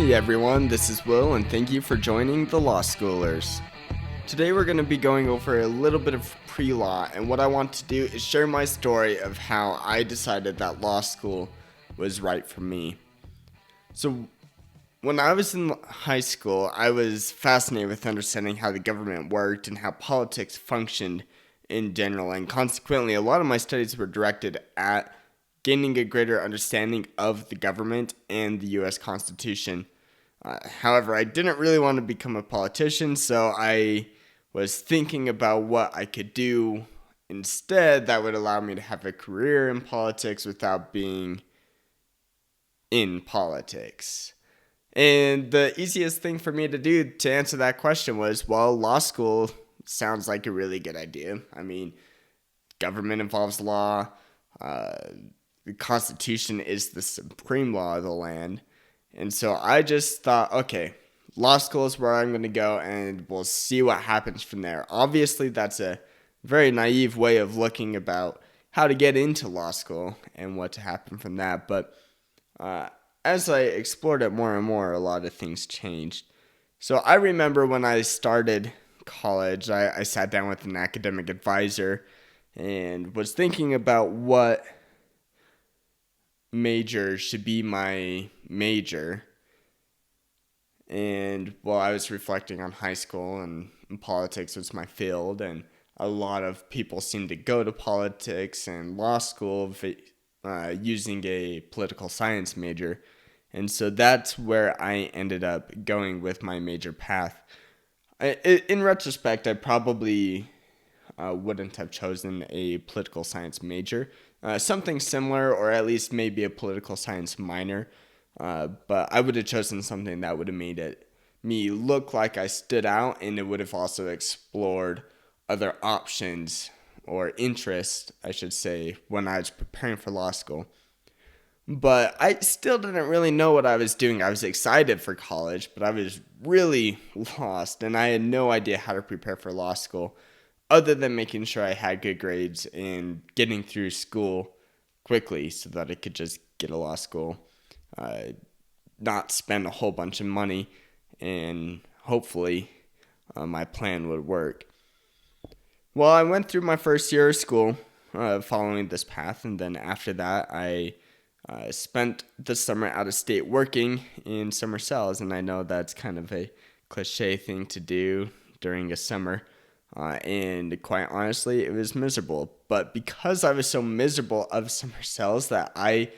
Hey everyone, this is Will, and thank you for joining the Law Schoolers. Today we're going to be going over a little bit of pre-law, and what I want to do is share my story of how I decided that law school was right for me. So, when I was in high school, I was fascinated with understanding how the government worked and how politics functioned in general, and consequently, a lot of my studies were directed at gaining a greater understanding of the government and the U.S. Constitution. However, I didn't really want to become a politician, so I was thinking about what I could do instead that would allow me to have a career in politics without being in politics. And the easiest thing for me to do to answer that question was, well, law school sounds like a really good idea. I mean, government involves law. The Constitution is the supreme law of the land. And so I just thought, okay, law school is where I'm going to go and we'll see what happens from there. Obviously, that's a very naive way of looking about how to get into law school and what to happen from that. But as I explored it more and more, a lot of things changed. So I remember when I started college, I sat down with an academic advisor and was thinking about what major should be my major. And while I was reflecting on high school and politics was my field, and a lot of people seem to go to politics and law school using a political science major. And so that's where I ended up going with my major path. In retrospect, I probably wouldn't have chosen a political science major. Something similar, or at least maybe a political science minor. But I would have chosen something that would have made me look like I stood out, and it would have also explored other options or interests, I should say, when I was preparing for law school. But I still didn't really know what I was doing. I was excited for college, but I was really lost, and I had no idea how to prepare for law school, other than making sure I had good grades and getting through school quickly so that I could just get a law school, not spend a whole bunch of money, and hopefully my plan would work. Well, I went through my first year of school following this path, and then after that I spent the summer out of state working in summer cells, and I know that's kind of a cliche thing to do during a summer. And quite honestly, it was miserable. But because I was so miserable of summer cells that I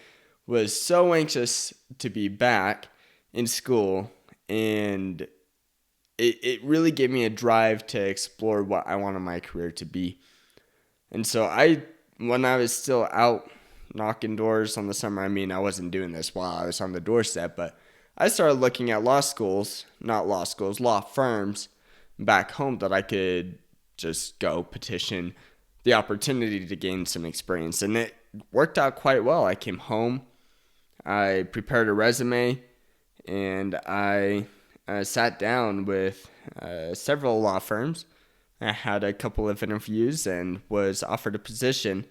was so anxious to be back in school, and it really gave me a drive to explore what I wanted my career to be. And so when I was still out knocking doors on the summer, I mean, I wasn't doing this while I was on the doorstep, but I started looking at law firms back home that I could just go petition the opportunity to gain some experience. And it worked out quite well. I came home, I prepared a resume, and I sat down with several law firms. I had a couple of interviews and was offered a position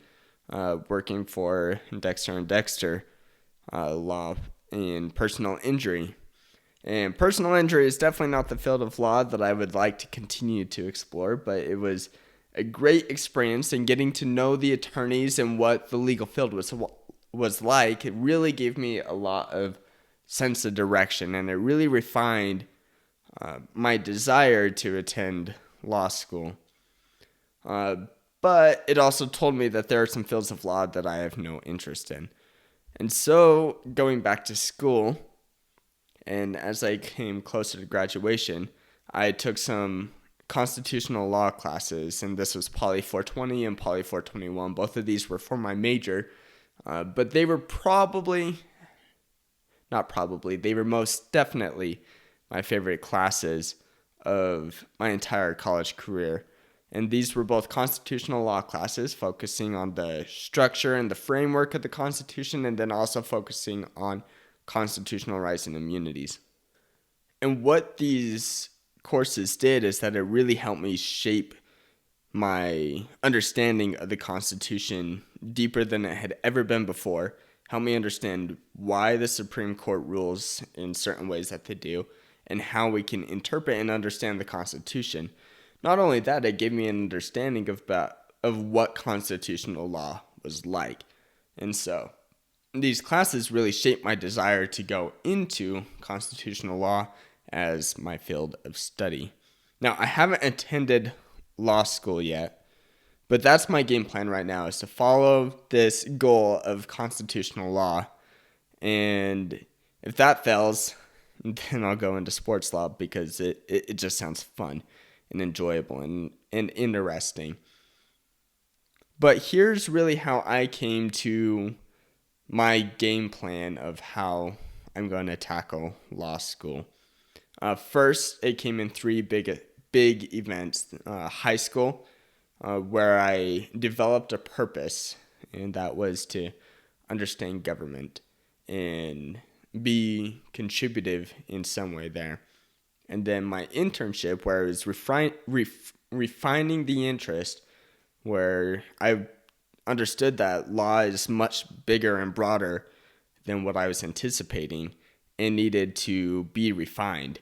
working for Dexter & Dexter law in personal injury. And personal injury is definitely not the field of law that I would like to continue to explore, but it was a great experience in getting to know the attorneys and what the legal field was like. It really gave me a lot of sense of direction, and it really refined my desire to attend law school. But it also told me that there are some fields of law that I have no interest in. And so, going back to school, and as I came closer to graduation, I took some constitutional law classes, and this was Poly 420 and Poly 421. Both of these were for my major, but they were they were most definitely my favorite classes of my entire college career. And these were both constitutional law classes focusing on the structure and the framework of the Constitution, and then also focusing on constitutional rights and immunities. And what these courses did is that it really helped me shape my understanding of the Constitution deeper than it had ever been before, help me understand why the Supreme Court rules in certain ways that they do, and how we can interpret and understand the Constitution. Not only that, it gave me an understanding of what constitutional law was like. And so these classes really shaped my desire to go into constitutional law as my field of study. Now, I haven't attended law school yet, but that's my game plan right now, is to follow this goal of constitutional law. And if that fails, then I'll go into sports law, because it just sounds fun and enjoyable and interesting. But here's really how I came to my game plan of how I'm going to tackle law school. First, it came in three big events. High school, where I developed a purpose, and that was to understand government and be contributive in some way there. And then my internship, where I was refining the interest, where I understood that law is much bigger and broader than what I was anticipating and needed to be refined.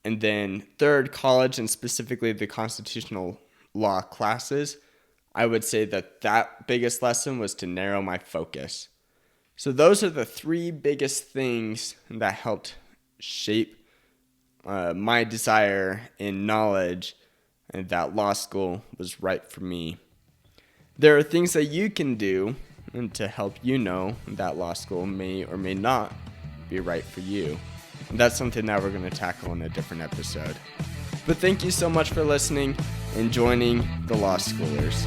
And then third, college, and specifically the constitutional law classes, I would say that biggest lesson was to narrow my focus. So those are the three biggest things that helped shape my desire and knowledge, and that law school was right for me. There are things that you can do to help you know that law school may or may not be right for you. And that's something that we're going to tackle in a different episode. But thank you so much for listening and joining the Law Schoolers.